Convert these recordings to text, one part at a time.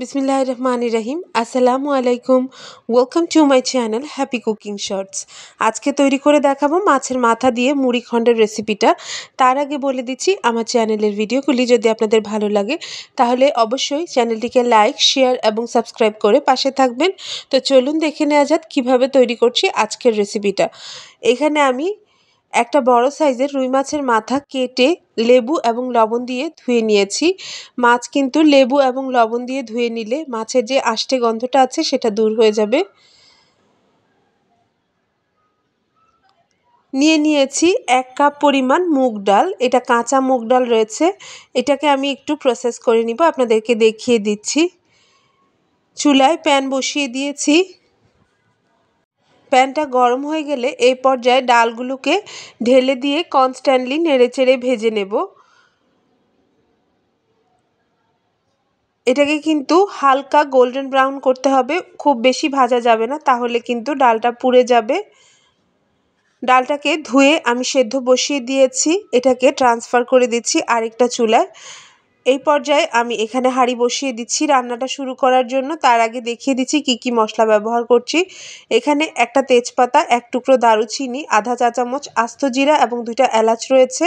বিসমিল্লাহির রহমানির রহিম। আসসালামু আলাইকুম। Welcome to my channel happy cooking shorts. আজকে তৈরি করে দেখাবো মাছের মাথা দিয়ে মুড়ি ঘন্টের রেসিপিটা। তার আগে বলে দিচ্ছি, আমার চ্যানেলের ভিডিওগুলি যদি আপনাদের ভালো লাগে তাহলে অবশ্যই চ্যানেলটিকে লাইক, শেয়ার এবং সাবস্ক্রাইব করে পাশে থাকবেন। তো চলুন দেখে নেওয়া যাক কীভাবে তৈরি করছি আজকের রেসিপিটা। এখানে আমি একটা বড় সাইজের রুই মাছের মাথা কেটে লেবু এবং লবণ দিয়ে ধুয়ে নিয়েছি। মাছ কিন্তু লেবু এবং লবণ দিয়ে ধুয়ে নিলে মাছের যে আষ্টে গন্ধটা আছে সেটা দূর হয়ে যাবে। নিয়েছি 1 কাপ পরিমাণ মুগ ডাল। এটা কাঁচা মুগ ডাল রয়েছে। এটাকে আমি একটু প্রসেস করে নিব, আপনাদেরকে দেখিয়ে দিচ্ছি। চুলায় প্যান বসিয়ে দিয়েছি। প্যানটা গরম হয়ে গেলে এই পর্যায়ে ডালগুলোকে ঢেলে দিয়ে কনস্ট্যান্টলি নেড়েচেড়ে ভেজে নেব। এটাকে কিন্তু হালকা গোল্ডেন ব্রাউন করতে হবে, খুব বেশি ভাজা যাবে না, তাহলে কিন্তু ডালটা পুড়ে যাবে। ডালটাকে ধুয়ে আমি সেদ্ধ বসিয়ে দিয়েছি। এটাকে ট্রান্সফার করে দিচ্ছি আরেকটা চুলায়। এই পর্যায়ে আমি এখানে হাঁড়ি বসিয়ে দিচ্ছি রান্নাটা শুরু করার জন্য। তার আগে দেখিয়ে দিচ্ছি কি মশলা ব্যবহার করছি। এখানে একটা তেজপাতা, 1 টুকরো দারুচিনি, আধা চা চামচ আস্ত জিরা এবং 2টা এলাচ রয়েছে।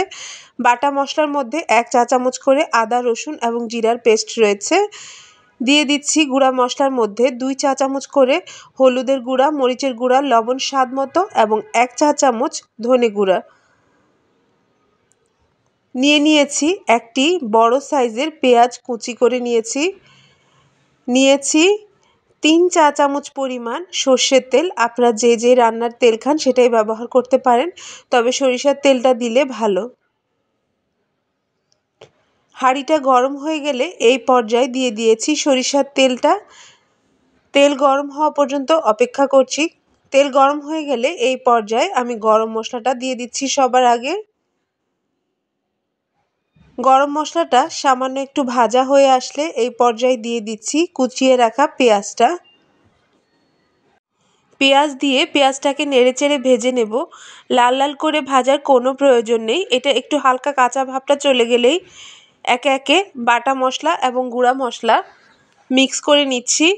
বাটা মশলার মধ্যে 1 চা চামচ করে আদা, রসুন এবং জিরার পেস্ট রয়েছে। দিয়ে দিচ্ছি গুঁড়া মশলার মধ্যে 2 চা চামচ করে হলুদের গুঁড়া, মরিচের গুঁড়া, লবণ স্বাদ মতো এবং 1 চা চামচ ধনে গুঁড়া। নিয়েছি একটি বড় সাইজের পেঁয়াজ কুচি করে নিয়েছি 3 চা চামচ পরিমাণ সর্ষের তেল। আপনারা যে রান্নার তেল খান সেটাই ব্যবহার করতে পারেন, তবে সরিষার তেলটা দিলে ভালো। হাঁড়িটা গরম হয়ে গেলে এই পর্যায়ে দিয়ে দিয়েছি সরিষার তেলটা। তেল গরম হওয়া পর্যন্ত অপেক্ষা করছি। তেল গরম হয়ে গেলে এই পর্যায়ে আমি গরম মশলাটা দিয়ে দিচ্ছি সবার আগে। গরম মশলাটা সামান্য একটু ভাজা হয়ে আসলে এই পর্যায়ে দিয়ে দিচ্ছি কুচিয়ে রাখা পেঁয়াজটা। পেঁয়াজ দিয়ে পেঁয়াজটাকে নেড়েচেড়ে ভেজে নেব। লাল লাল করে ভাজার কোনো প্রয়োজন নেই। এটা একটু হালকা কাঁচা ভাবটা চলে গেলেই একে একে বাটা মশলা এবং গুঁড়া মশলা মিক্স করে নিচ্ছি।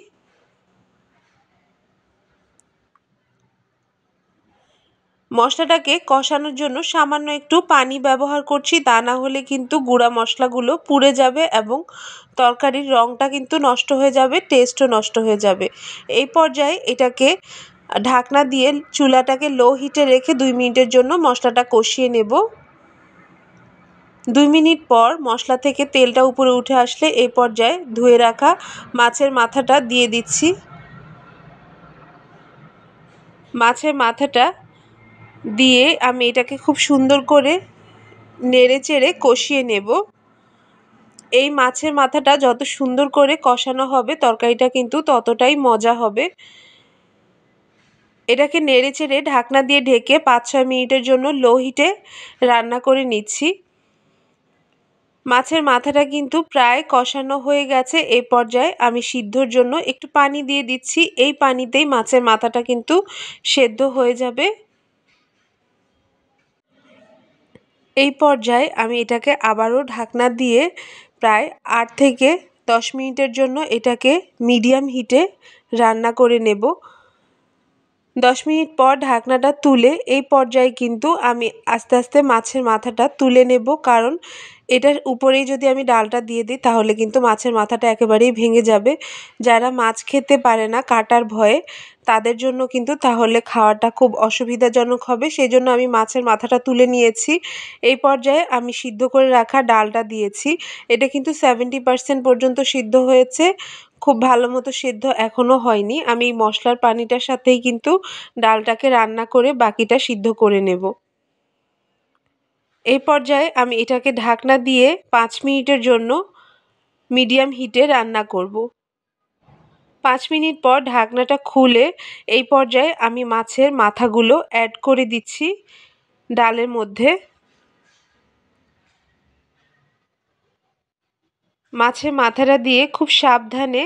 মশলাটাকে কষানোর জন্য সামান্য একটু পানি ব্যবহার করছি, তা না হলে কিন্তু গুঁড়া মশলাগুলো পুড়ে যাবে এবং তরকারির রঙটা কিন্তু নষ্ট হয়ে যাবে, টেস্টও নষ্ট হয়ে যাবে। এই পর্যায়ে এটাকে ঢাকনা দিয়ে চুলাটাকে লো হিটে রেখে 2 মিনিটের জন্য মশলাটা কষিয়ে নেব। 2 মিনিট পর মশলা থেকে তেলটা উপরে উঠে আসলে এই পর্যায়ে ধুয়ে রাখা মাছের মাথাটা দিয়ে দিচ্ছি। মাছের মাথাটা দিয়ে আমি এটাকে খুব সুন্দর করে নেড়েচেড়ে কষিয়ে নেব। এই মাছের মাথাটা যত সুন্দর করে কষানো হবে তরকারিটা কিন্তু ততটাই মজা হবে। এটাকে নেড়েচেড়ে ঢাকনা দিয়ে ঢেকে 5-6 মিনিটের জন্য লো হিটে রান্না করে নিচ্ছি। মাছের মাথাটা কিন্তু প্রায় কষানো হয়ে গেছে। এই পর্যায়ে আমি সিদ্ধর জন্য একটু পানি দিয়ে দিচ্ছি। এই পানিতেই মাছের মাথাটা কিন্তু সেদ্ধ হয়ে যাবে। এই পর্যায়ে আমি এটাকে আবারও ঢাকনা দিয়ে প্রায় 8 থেকে 10 মিনিটের জন্য এটাকে মিডিয়াম হিটে রান্না করে নেব। 10 মিনিট পর ঢাকনাটা তুলে এই পর্যায়ে কিন্তু আমি আস্তে আস্তে মাছের মাথাটা তুলে নেব, কারণ এটার উপরেই যদি আমি ডালটা দিয়ে দিই তাহলে কিন্তু মাছের মাথাটা একেবারেই ভেঙে যাবে। যারা মাছ খেতে পারে না কাটার ভয়ে, তাদের জন্য কিন্তু তাহলে খাওয়াটা খুব অসুবিধাজনক হবে। সেই জন্য আমি মাছের মাথাটা তুলে নিয়েছি। এই পর্যায়ে আমি সিদ্ধ করে রাখা ডালটা দিয়েছি। এটা কিন্তু 70% পর্যন্ত সিদ্ধ হয়েছে, খুব ভালো মতো সিদ্ধ এখনও হয়নি। আমি এই মশলার পানিটার সাথেই কিন্তু ডালটাকে রান্না করে বাকিটা সিদ্ধ করে নেব। এই পর্যায়ে আমি এটাকে ঢাকনা দিয়ে 5 মিনিটের জন্য মিডিয়াম হিটে রান্না করব। 5 মিনিট পর ঢাকনাটা খুলে এই পর্যায়ে আমি মাছের মাথাগুলো অ্যাড করে দিচ্ছি ডালের মধ্যে। মাছের মাথাটা দিয়ে খুব সাবধানে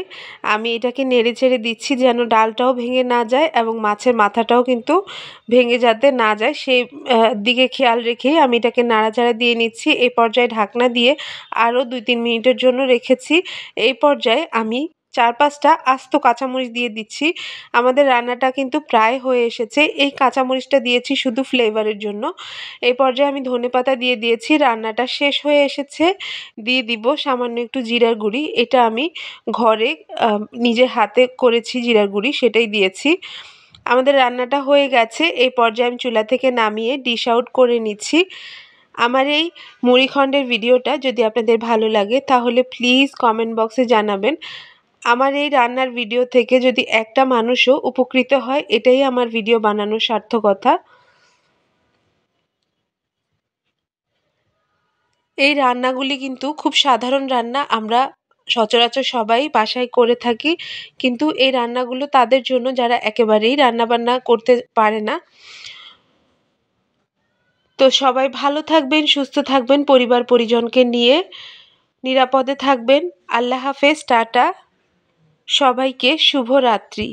আমি এটাকে নেড়েচেড়ে দিচ্ছি যেন ডালটাও ভেঙে না যায় এবং মাছের মাথাটাও কিন্তু ভেঙে যাতে না যায়, সেই দিকে খেয়াল রেখেই আমি এটাকে নাড়াচাড়া দিয়ে নিচ্ছি। এই পর্যায়ে ঢাকনা দিয়ে আরও 2-3 মিনিটের জন্য রেখেছি। এই পর্যায়ে আমি 4-5টা আস্ত কাঁচামরিচ দিয়ে দিচ্ছি। আমাদের রান্নাটা কিন্তু প্রায় হয়ে এসেছে। এই কাঁচামরিচটা দিয়েছি শুধু ফ্লেভারের জন্য। এই পর্যায়ে আমি ধনেপাতা দিয়ে দিয়েছি। রান্নাটা শেষ হয়ে এসেছে। দিয়ে দিব সামান্য একটু জিরার গুঁড়ি। এটা আমি ঘরে নিজের হাতে করেছি জিরার গুঁড়ি, সেটাই দিয়েছি। আমাদের রান্নাটা হয়ে গেছে। এই পর্যায়ে আমি চুলা থেকে নামিয়ে ডিশ আউট করে নিচ্ছি। আমার এই মুড়িঘণ্টের ভিডিওটা যদি আপনাদের ভালো লাগে তাহলে প্লিজ কমেন্ট বক্সে জানাবেন। আমার এই রান্নার ভিডিও থেকে যদি একটা মানুষও উপকৃত হয়, এটাই আমার ভিডিও বানানোর সার্থকতা। এই রান্নাগুলি কিন্তু খুব সাধারণ রান্না, আমরা সচরাচর সবাই বাসায় করে থাকি, কিন্তু এই রান্নাগুলো তাদের জন্য যারা একেবারেই রান্নাবান্না করতে পারে না। তো সবাই ভালো থাকবেন, সুস্থ থাকবেন, পরিবার পরিজনকে নিয়ে নিরাপদে থাকবেন। আল্লাহ হাফেজ, টাটা, সবাইকে শুভরাত্রি।